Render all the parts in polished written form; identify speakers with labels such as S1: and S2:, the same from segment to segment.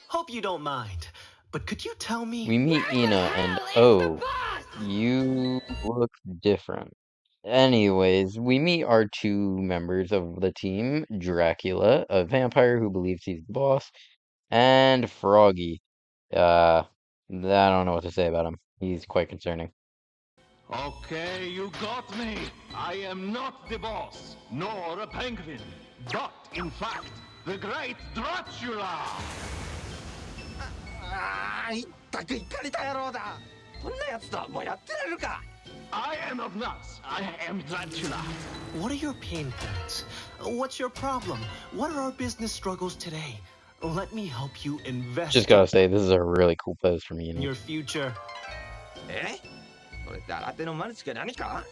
S1: Hope you don't mind, but could you tell me?
S2: We meet ENA and oh, you look different. Anyways, we meet our two members of the team, Dracula, a vampire who believes he's the boss, and Froggy. I don't know what to say about him. He's quite concerning.
S3: Okay, you got me. I am not the boss, nor a penguin, but in fact, the great Dracula!
S4: ああ、いったくいかれた野郎だ。こんなやつとはもうやってられるか。
S3: I am of nuts. I am Dracula.
S1: What are your pain points? What's your problem? What are our business struggles today? Let me help you invest
S2: Just gotta say, this is a really cool pose for me.
S1: in your future.
S4: え？これって新手のマルチか何か？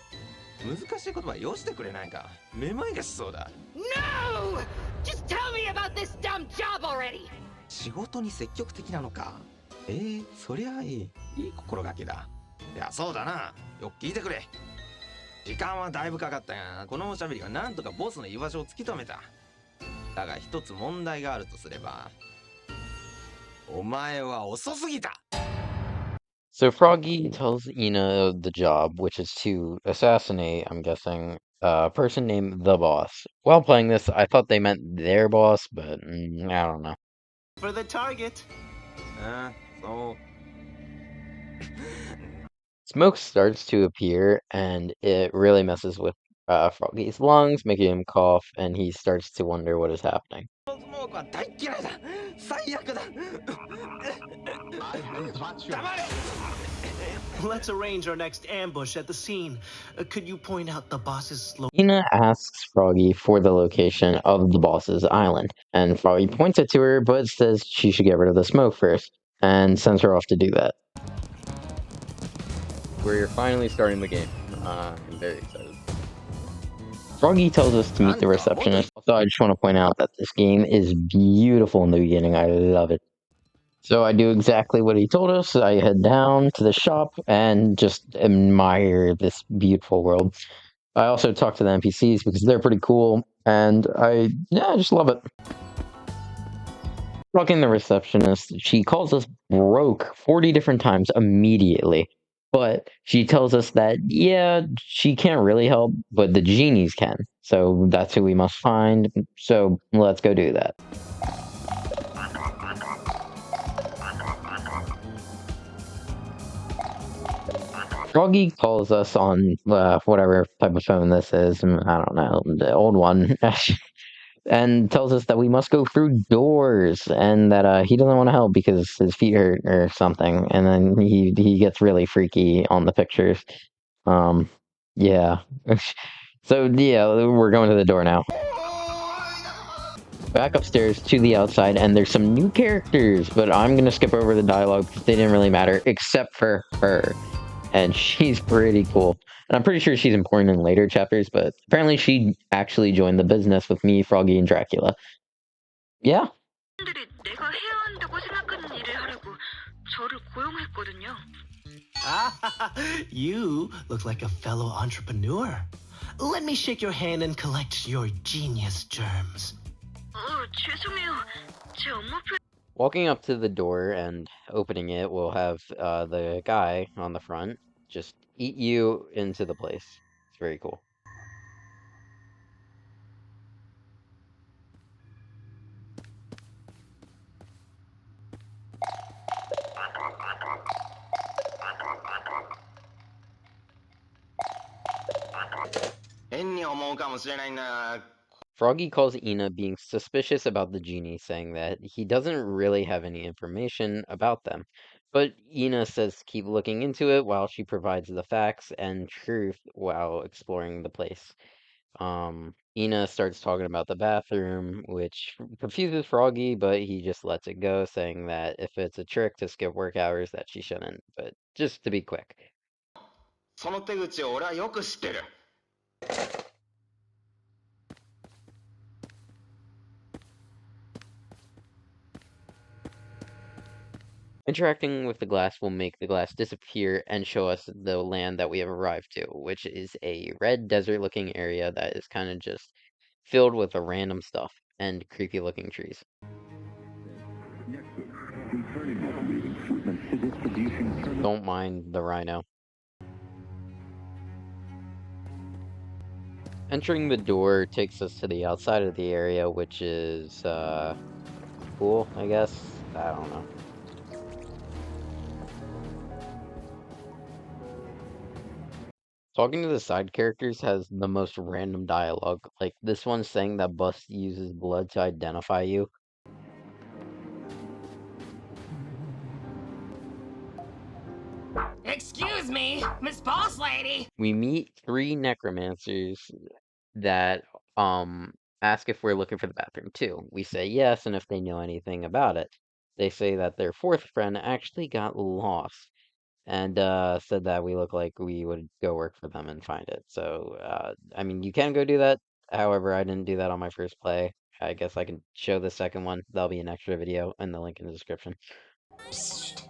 S4: 難しい言葉よしてくれないか。めまいがしそうだ。
S5: No! Just tell me about this dumb job already!
S4: 仕事に積極的なのか。そりゃいい。いい心がけだ。いや、そうだな。よく聞いてくれ。時間はだいぶかかったが、このおしゃべりがなんとかボスの居場所を突き止めた。だが一つ問題があるとすれば、お前は遅すぎた。
S2: So Froggy tells ENA the job, which is to assassinate, I'm guessing, a person named the Boss. While playing this, I thought they meant their boss, but I don't know.
S1: For the target.
S4: そう。
S2: Smoke starts to appear, and it really messes with Froggy's lungs, making him cough, and he starts to wonder what is happening.
S4: スモークは大嫌いだ。最悪だ。
S3: I am Dracula.
S1: Let's arrange our next ambush at the scene. Could you point out the boss's
S2: ENA asks Froggy for the location of the boss's island, and Froggy points it to her, but says she should get rid of the smoke first, and sends her off to do that. We're finally starting the game. I'm very excited. Froggy tells us to meet the receptionist. Also, I just want to point out that this game is beautiful in the beginning. I love it. So I do exactly what he told us. I head down to the shop and just admire this beautiful world. I also talk to the NPCs because they're pretty cool, and I just love it. Talking to the receptionist, she calls us broke 40 different times immediately. But she tells us that, yeah, she can't really help, but the genies can. So that's who we must find. So let's go do that. Froggy calls us on whatever type of phone this is. I don't know, the old one. And tells us that we must go through doors, and that he doesn't want to help because his feet hurt or something. And then he gets really freaky on the pictures. Yeah. So yeah, we're going to the door now. Back upstairs to the outside, and there's some new characters, but I'm gonna skip over the dialogue because they didn't really matter, except for her. And she's pretty cool. And I'm pretty sure she's important in later chapters, but apparently she actually joined the business with me, Froggy, and Dracula. Yeah.
S5: 내가 해야 한다고 생각하는 일을 하려고 저를 고용했거든요.
S1: Ah, you look like a fellow entrepreneur. Let me shake your hand and collect your genius germs.
S5: 죄송해요. 제 업무표.
S2: Walking up to the door and opening it will have the guy on the front just eat you into the place. It's very cool. Froggy calls Ina being suspicious about the genie, saying that he doesn't really have any information about them. But Ina says to keep looking into it while she provides the facts and truth while exploring the place. Ina starts talking about the bathroom, which confuses Froggy, but he just lets it go, saying that if it's a trick to skip work hours, that she shouldn't. But just to be quick.
S6: その手口を俺はよく知ってる。
S2: Interacting with the glass will make the glass disappear and show us the land that we have arrived to, which is a red desert-looking area that is kind of just filled with random stuff and creepy-looking trees. Don't mind the rhino. Entering the door takes us to the outside of the area, which is, cool, I guess? I don't know. Talking to the side characters has the most random dialogue. Like, this one saying that Bust uses blood to identify you.
S7: Excuse me, Miss Boss Lady.
S2: We meet 3 necromancers that ask if we're looking for the bathroom too. We say yes, and if they know anything about it. They say that their 4th friend actually got lost and said that we look like we would go work for them and find it. So I mean, you can go do that. However, I didn't do that on my first play. I guess I can show the second one. That'll be an extra video in the link in the description.
S8: Psst.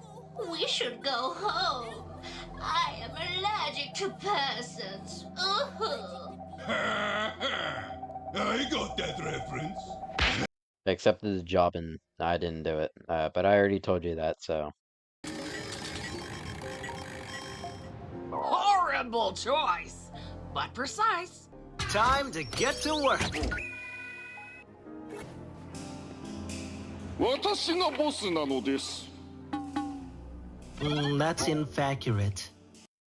S8: We should go home. I am allergic to persons.
S3: I got that reference.
S2: I accepted the job and I didn't do it. But I already told you that, so.
S7: Horrible choice, but precise.
S1: Time to get to work.
S3: 私がボスなのです。
S1: That's inaccurate.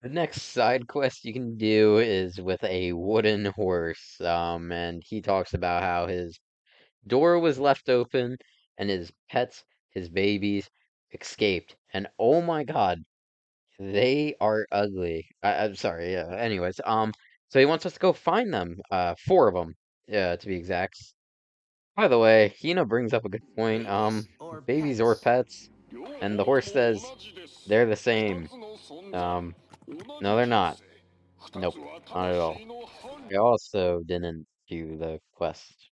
S2: The next side quest you can do is with a wooden horse. And he talks about how his door was left open and his pets, his babies, escaped. And oh my god, they are ugly. I'm sorry, yeah. Anyways, so he wants us to go find them. 4 of them, yeah, to be exact. By the way, Hina brings up a good point. Babies or pets, and the horse says they're the same. No, they're not. Nope, not at all. I also didn't do the quest.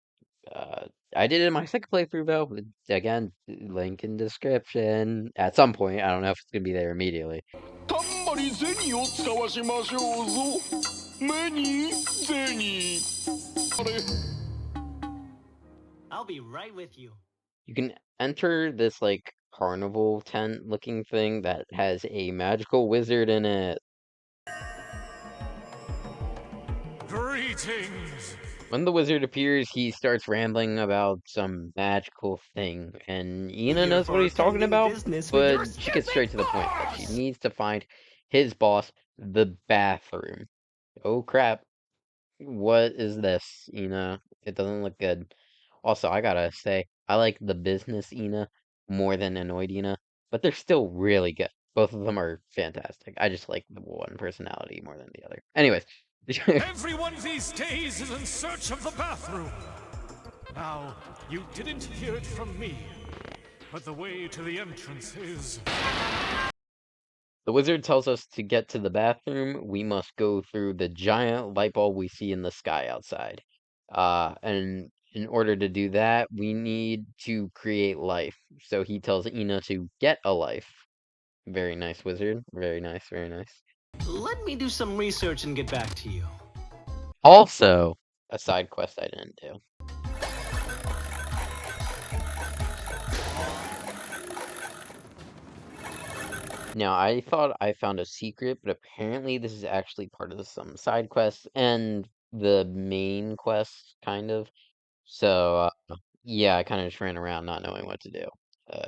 S2: I did it in my second playthrough though. Again, link in description. At some point, I don't know if it's gonna be there immediately.
S3: たんまり銭を使わしましょうぞ。目に銭。あれ。
S1: I'll be right with you.
S2: You can enter this like carnival tent looking thing that has a magical wizard in it.
S3: Greetings.
S2: When the wizard appears, he starts rambling about some magical thing, and Ina knows what he's talking about, but she gets straight to the point that she needs to find his boss, the bathroom. Oh crap. What is this, Ina? It doesn't look good. Also, I gotta say, I like the business Ina more than Annoyed Ina, but they're still really good. Both of them are fantastic. I just like the one personality more than the other. Anyways.
S9: Everyone these days is in search of the bathroom. Now, you didn't hear it from me, but the way to the entrance is...
S2: The wizard tells us to get to the bathroom, we must go through the giant light bulb we see in the sky outside. And in order to do that, we need to create life. So he tells Ina to get a life. Very nice, wizard. Very nice, very nice.
S1: Let me do some research and get back to you.
S2: Also, a side quest I didn't do. Now, I thought I found a secret, but apparently this is actually part of some side quests and the main quest, kind of. So, yeah, I kind of just ran around not knowing what to do.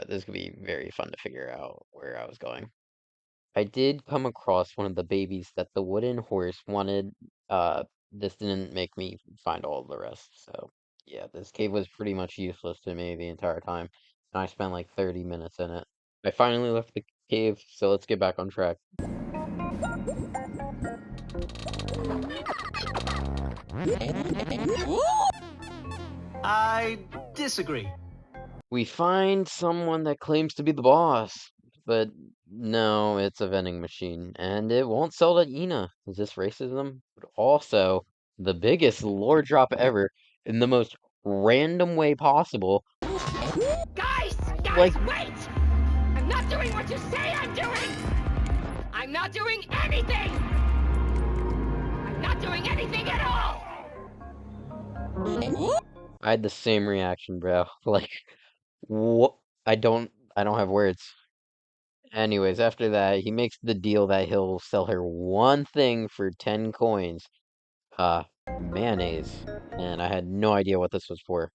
S2: This could be very fun to figure out where I was going. I did come across one of the babies that the wooden horse wanted this didn't make me find all the rest. So yeah, this cave was pretty much useless to me the entire time. And I spent like 30 minutes in it. I finally left the cave, so let's get back on track.
S1: I disagree.
S2: We find someone that claims to be the boss, but no, it's a vending machine, and it won't sell to ENA. Is this racism? But also, the biggest lore drop ever in the most random way possible.
S7: Guys!
S2: Like,
S7: Wait! I'm not doing what you say I'm doing! I'm not doing anything! I'm not doing anything at all!
S2: I had the same reaction, bro. Like, what? I don't have words. Anyways, after that, he makes the deal that he'll sell her one thing for 10 coins. Uh, mayonnaise. And I had no idea what this was for.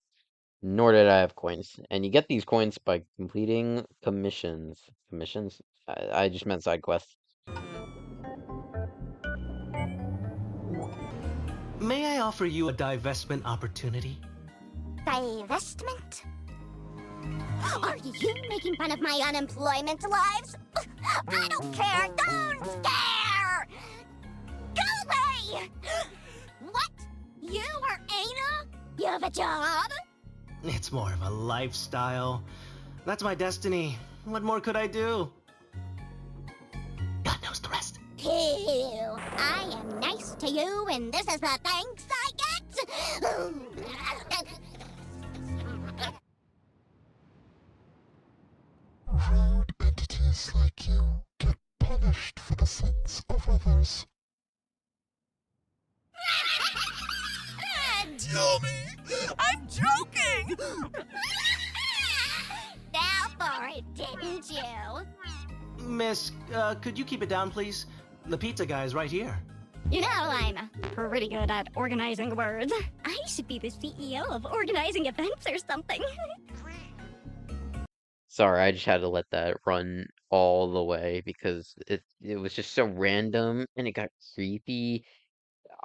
S2: Nor did I have coins. And you get these coins by completing commissions. Commissions? I just meant side quests.
S1: May I offer you a divestment opportunity?
S8: Divestment? Are you making fun of my unemployment lives? I don't care! Don't scare! Go away! What? You are ENA? You have a job?
S1: It's more of a lifestyle. That's my destiny. What more could I do? God knows the rest.
S8: Ew. I am nice to you, and this is the thanks I get?
S10: Rude entities like you get punished for the sins of others.
S8: Tell me! I'm joking! Fell for it, didn't you?
S1: Miss, could you keep it down, please? The pizza guy is right here.
S11: You know, I'm pretty good at organizing words. I should be the CEO of organizing events or something.
S2: Sorry, I just had to let that run all the way because it was just so random and it got creepy.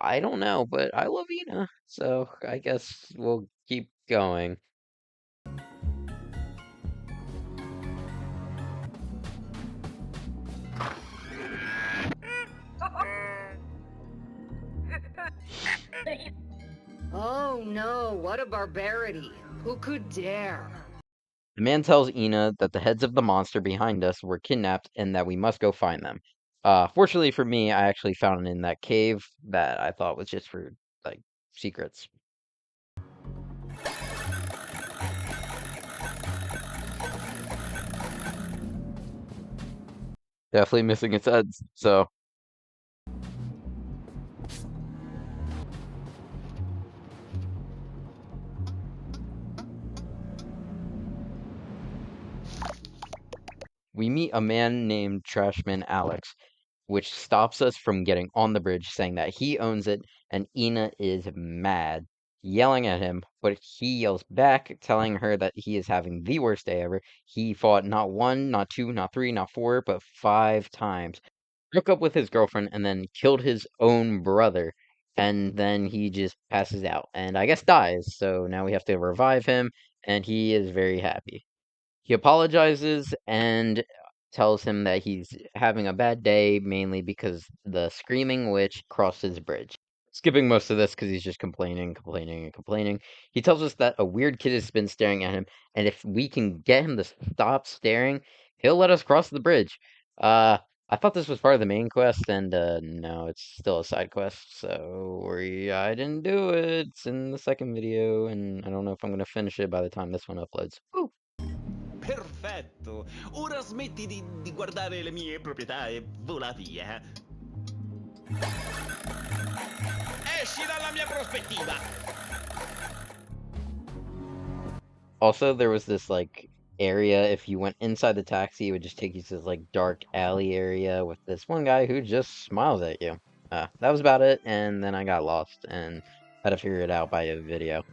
S2: I don't know, but I love ENA, so I guess we'll keep going.
S7: Oh no, what a barbarity. Who could dare?
S2: The man tells ENA that the heads of the monster behind us were kidnapped and that we must go find them. Fortunately for me, I actually found it in that cave that I thought was just for, like, secrets. Definitely missing its heads, so. We meet a man named Trashman Alex, which stops us from getting on the bridge, saying that he owns it, and ENA is mad, yelling at him, but he yells back, telling her that he is having the worst day ever. He fought not one, not two, not three, not four, but 5 times. Broke up with his girlfriend and then killed his own brother. And then he just passes out and I guess dies. So now we have to revive him, and he is very happy. He apologizes and tells him that he's having a bad day, mainly because the screaming witch crossed his bridge. Skipping most of this because he's just complaining, complaining, and complaining. He tells us that a weird kid has been staring at him, and if we can get him to stop staring, he'll let us cross the bridge. I thought this was part of the main quest, and no, it's still a side quest, so I didn't do it. It's in the second video, and I don't know if I'm gonna finish it by the time this one uploads. Woo!
S12: Perfetto. Ora smetti di guardare le mie proprietà e vola via. Esci dalla mia prospettiva.
S2: Also, there was this like area, if you went inside the taxi, it would just take you to this like dark alley area with this one guy who just smiles at you. That was about it, and then I got lost and had to figure it out by a video.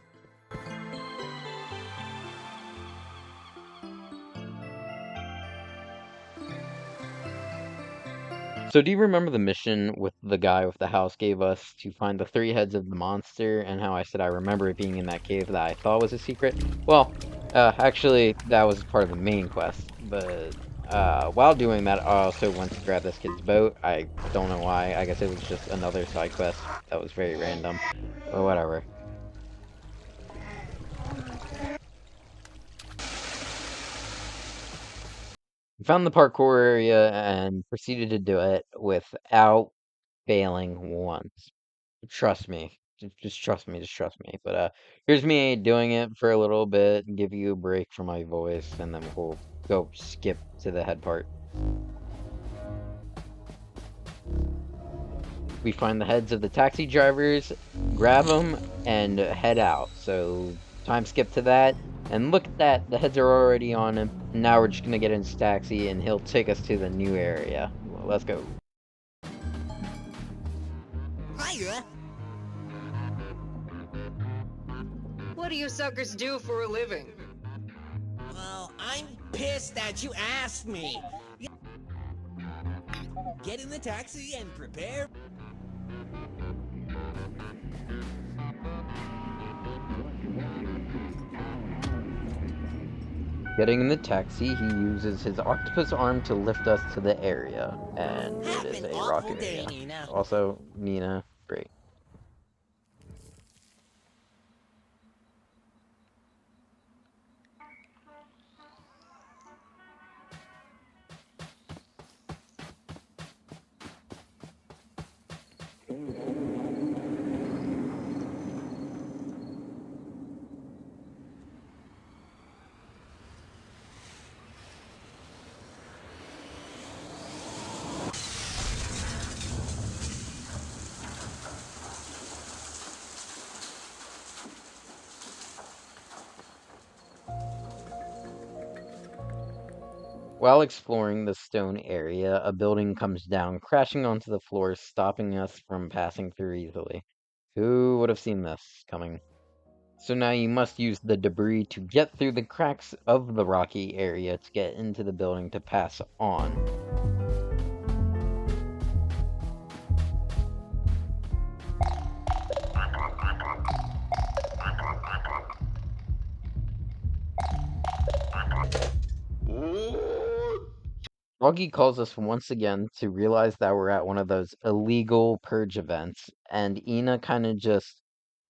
S2: So do you remember the mission with the guy with the house gave us to find the 3 heads of the monster, and how I said I remember it being in that cave that I thought was a secret? Well, actually, that was part of the main quest, but while doing that, I also went to grab this kid's boat. I don't know why. I guess it was just another side quest that was very random, but whatever. Found the parkour area and proceeded to do it without failing once. Trust me. Just trust me, just trust me. But here's me doing it for a little bit and give you a break from my voice, and then we'll go skip to the head part. We find the heads of the taxi drivers, grab them, and head out. So time skip to that, and look at that, the heads are already on him. Now we're just gonna get in his taxi, and he'll take us to the new area. Well, let's go.
S13: Hiya. What do you suckers do for a living? Well, I'm pissed that you asked me. Get in the taxi and prepare.
S2: Getting in the taxi, he uses his octopus arm to lift us to the area, and it is a rock area. Also, Nina, great. While exploring the stone area, a building comes down, crashing onto the floor, stopping us from passing through easily. Who would have seen this coming? So now you must use the debris to get through the cracks of the rocky area to get into the building to pass on. Froggy calls us once again to realize that we're at one of those illegal purge events, and Ina kind of just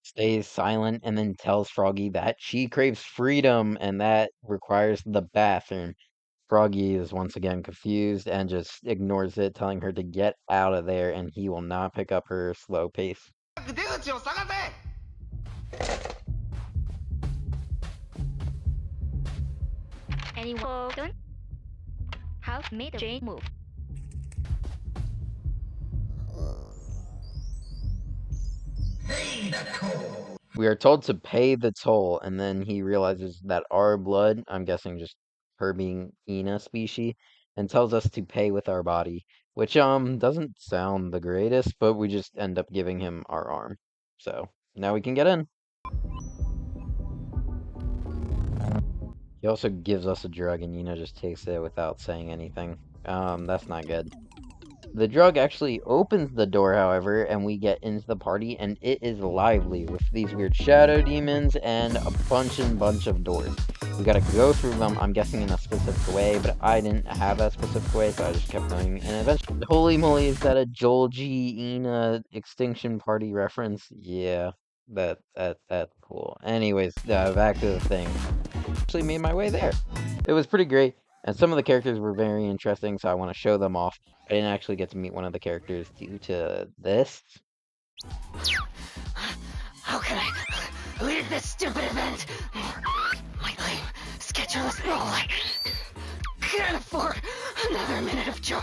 S2: stays silent and then tells Froggy that she craves freedom and that requires the bathroom. Froggy is once again confused and just ignores it, telling her to get out of there and he will not pick up her slow pace.
S11: Anyone done? Have made a change move.
S2: We are told to pay the toll, and then he realizes that our blood, I'm guessing just her being Ina species, and tells us to pay with our body, which doesn't sound the greatest, but we just end up giving him our arm. So now we can get in. He also gives us a drug, and Ina just takes it without saying anything. That's not good. The drug actually opens the door, however, and we get into the party, and it is lively with these weird shadow demons and a bunch of doors. We gotta go through them, I'm guessing in a specific way, but I didn't have a specific way, so I just kept going, and eventually, holy moly, is that a Joel G. Ina Extinction Party reference? Yeah, that's cool. Anyways, back to the thing. Actually made my way there. It was pretty great, and some of the characters were very interesting, so I want to show them off. I didn't actually get to meet one of the characters due to this.
S7: How can I lead this stupid event? My lame, scheduleless role. I can't afford another minute of joy.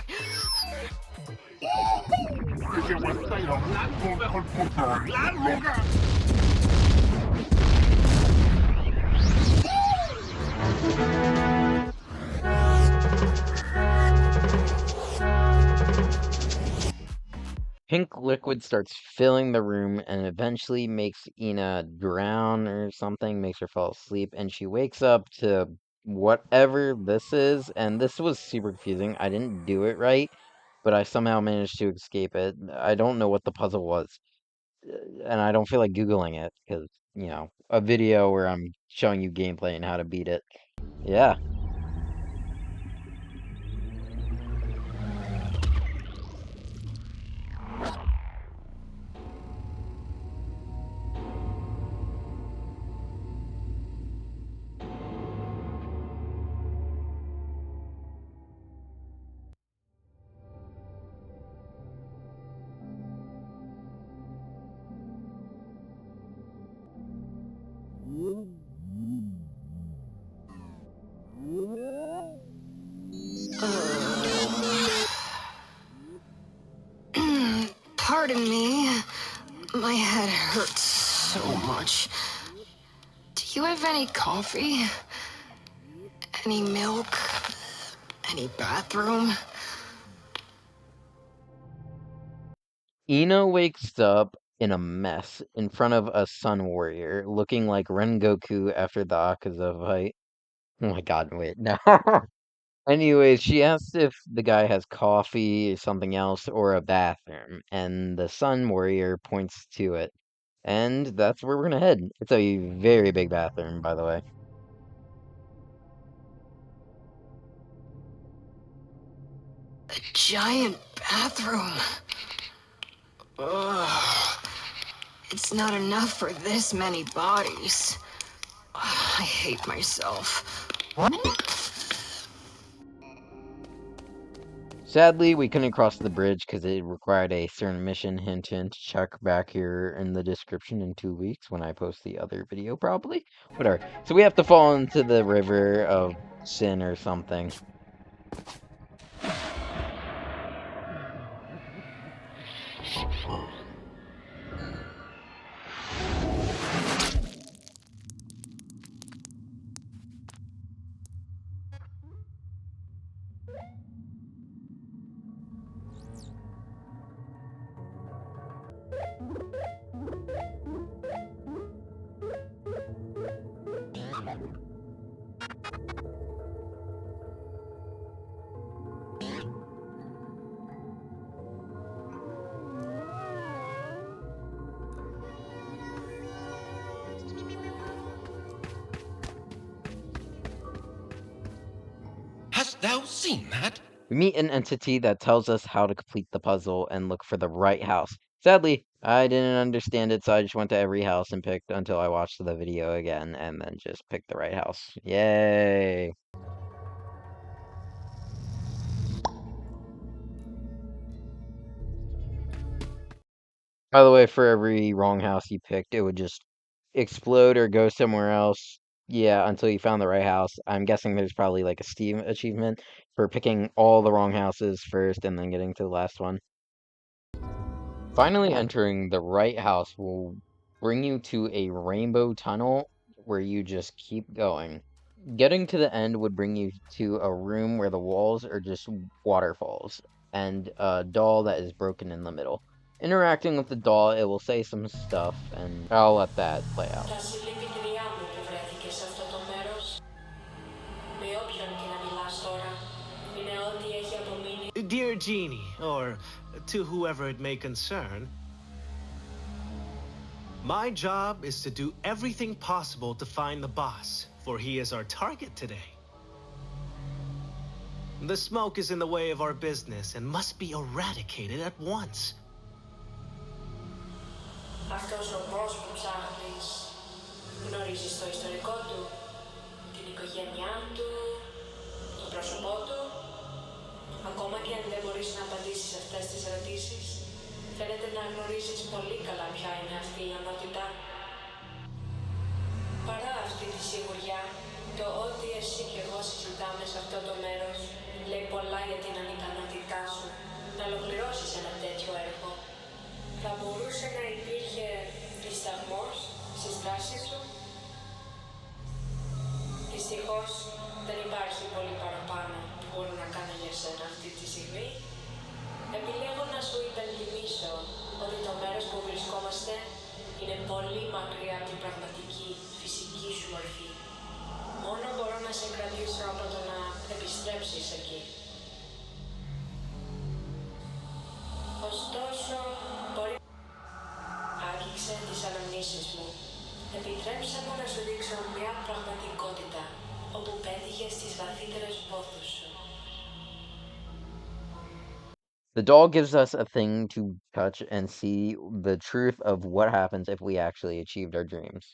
S2: Pink liquid starts filling the room and eventually makes Ina drown or something, makes her fall asleep, and she wakes up to whatever this is, and this was super confusing. I didn't do it right, but I somehow managed to escape it. I don't know what the puzzle was, and I don't feel like Googling it because, you know, a video where I'm showing you gameplay and how to beat it. Yeah.
S7: Pardon me. My head hurts so much. Do you have any coffee? Any milk? Any bathroom?
S2: ENA wakes up in a mess in front of a Sun Warrior, looking like Rengoku after the Akaza fight. Oh my god, wait, no. Anyways, she asks if the guy has coffee or something else or a bathroom, and the Sun Warrior points to it. And that's where we're gonna head. It's a very big bathroom, by the way.
S7: A giant bathroom. Ugh. It's not enough for this many bodies. I hate myself.
S2: Sadly, we couldn't cross the bridge because it required a certain mission. Hint, hint. Check back here in the description in 2 weeks when I post the other video, probably. Whatever. So we have to fall into the river of sin or something.
S4: Hast thou seen that?
S2: We meet an entity that tells us how to complete the puzzle and look for the right house. Sadly, I didn't understand it, so I just went to every house and picked until I watched the video again and then just picked the right house. Yay! By the way, for every wrong house you picked, it would just explode or go somewhere else. Yeah, until you found the right house. I'm guessing there's probably like a Steam achievement for picking all the wrong houses first and then getting to the last one. Finally entering the right house will bring you to a rainbow tunnel where you just keep going. Getting to the end would bring you to a room where the walls are just waterfalls and a doll that is broken in the middle. Interacting with the doll, it will say some stuff, and I'll let that play out.
S1: Dear Genie, or to whoever it may concern, my job is to do everything possible to find the boss, for he is our target today. The smoke is in the way of our business and must be eradicated at once.
S5: Αυτός ο boss που ψάχνεις, γνωρίζεις το ιστορικό του, την οικογένειά του, το πρόσωπό του. Ακόμα και αν δεν μπορείς να απαντήσεις αυτές τις ερωτήσεις, φαίνεται να γνωρίζεις πολύ καλά ποια είναι αυτή η ονότητα. Παρά αυτή τη σιγουριά, το ότι εσύ και εγώ συζητάμε σε αυτό το μέρος λέει πολλά για την ανικανότητά σου να ολοκληρώσεις ένα τέτοιο έργο. Θα μπορούσε να υπήρχε δισταγμός στις δράσεις σου. Δυστυχώς δεν υπάρχει πολύ παραπάνω που μπορώ να κάνω για σένα αυτή τη στιγμή. Επιλέγω να σου υπενθυμίσω ότι το μέρος που βρισκόμαστε είναι πολύ μακριά από την πραγματική φυσική σου μορφή. Μόνο μπορώ να σε κρατήσω από το να επιστρέψεις εκεί. αναμνήσεις μου. Επιτρέψε μου να σου δείξω μια πραγματικότητα, όπου πέτυχες στις βαθύτερες πόθους σου.
S2: The doll gives us a thing to touch and see the truth of what happens if we actually achieved our dreams.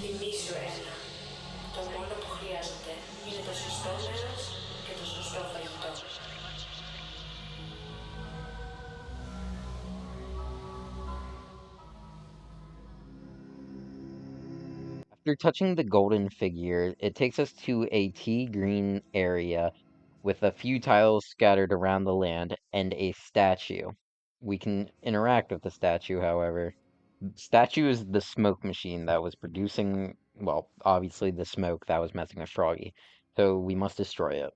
S5: Θυμήσου ένα. Το μόνο που χρειάζεται είναι το σωστό μέρος και το σωστό φαγητό.
S2: After touching the golden figure, it takes us to a tea green area with a few tiles scattered around the land and a statue. We can interact with the statue, however. Statue is the smoke machine that was producing, well, obviously the smoke that was messing with Froggy. So we must destroy it.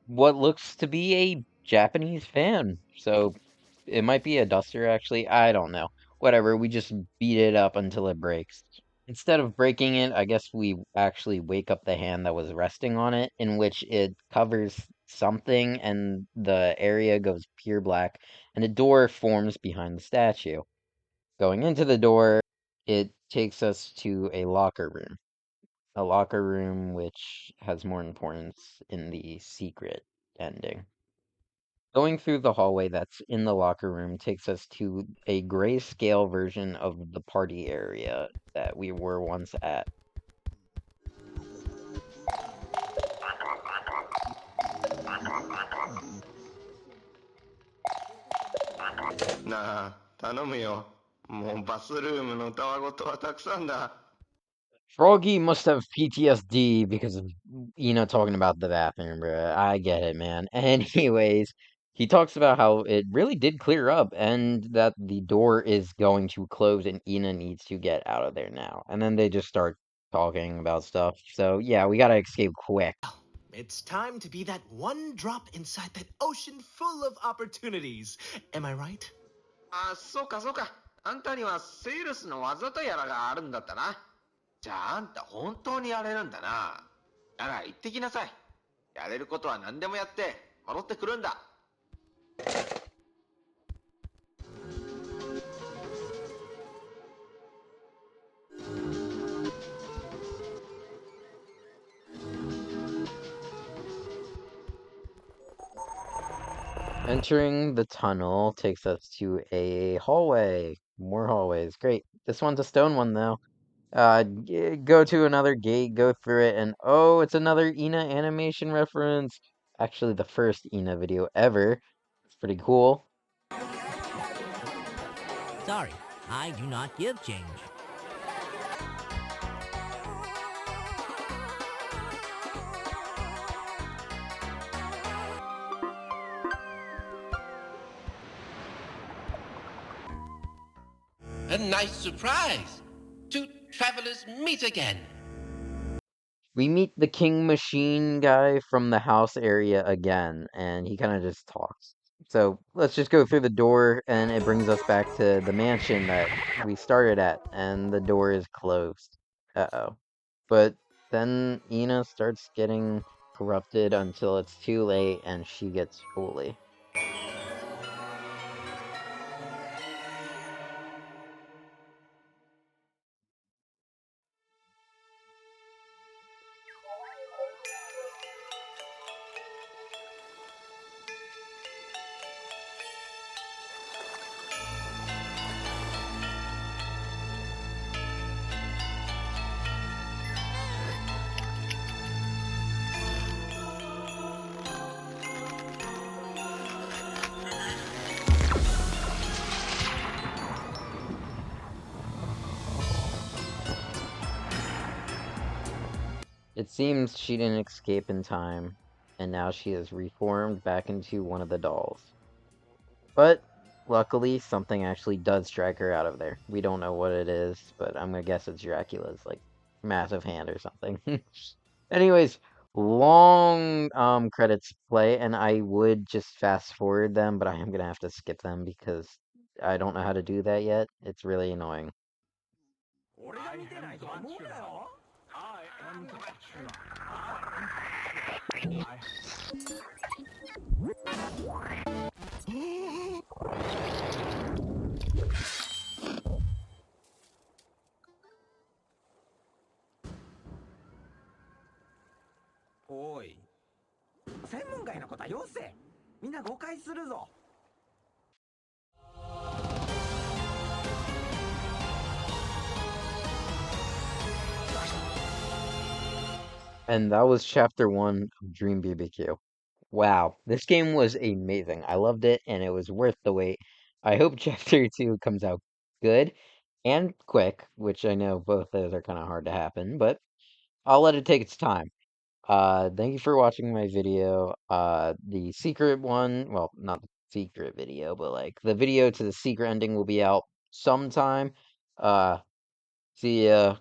S2: What looks to be a Japanese fan. So it might be a duster, actually. I don't know. Whatever, we just beat it up until it breaks. Instead of breaking it, I guess we actually wake up the hand that was resting on it, in which it covers something and the area goes pure black, and a door forms behind the statue. Going into the door, it takes us to a locker room. A locker room which has more importance in the secret ending. Going through the hallway that's in the locker room takes us to a grayscale version of the party area that we were once at.
S6: Na, 頼むよ。もうバスルームのたわごとはたくさんだ。
S2: Froggy must have PTSD because of talking about the bathroom, bruh. I get it, man. Anyways, he talks about how it really did clear up and that the door is going to close and Ina needs to get out of there now. And then they just start talking about stuff. So, yeah, we gotta escape quick.
S1: It's time to be that one drop inside that ocean full of opportunities. Am I right?
S6: あ、そうかそうか。あんたにはセールスの技とやらがあるんだったな。じゃああんた本当にやれるんだな。なら行ってきなさい。やれることは何でもやって戻ってくるんだ。
S2: Entering the tunnel takes us to a hallway. More hallways. Great. This one's a stone one, though. Go to another gate, go through it, and oh, it's another ENA animation reference. Actually, the first ENA video ever. It's pretty cool.
S14: Sorry, I do not give change.
S15: A nice surprise! Two travelers meet again!
S2: We meet the King Machine guy from the house area again, and he kind of just talks. So let's just go through the door, and it brings us back to the mansion that we started at, and the door is closed. Uh-oh. But then Ina starts getting corrupted until it's too late, and she gets holy. It seems she didn't escape in time, and now she is reformed back into one of the dolls. But luckily, something actually does drag her out of there. We don't know what it is, but I'm gonna guess it's Dracula's, like, massive hand or something. Anyways, long credits play, and I would just fast forward them, but I am gonna have to skip them because I don't know how to do that yet. It's really annoying.
S4: おい、専門外のことはよせ。みんな誤解するぞ。
S2: And that was chapter 1 of Dream BBQ. Wow, this game was amazing. I loved it, and it was worth the wait. I hope chapter 2 comes out good and quick, which I know both those are kind of hard to happen, but I'll let it take its time. Thank you for watching my video. The secret one, well, not the secret video, but like the video to the secret ending will be out sometime. See ya.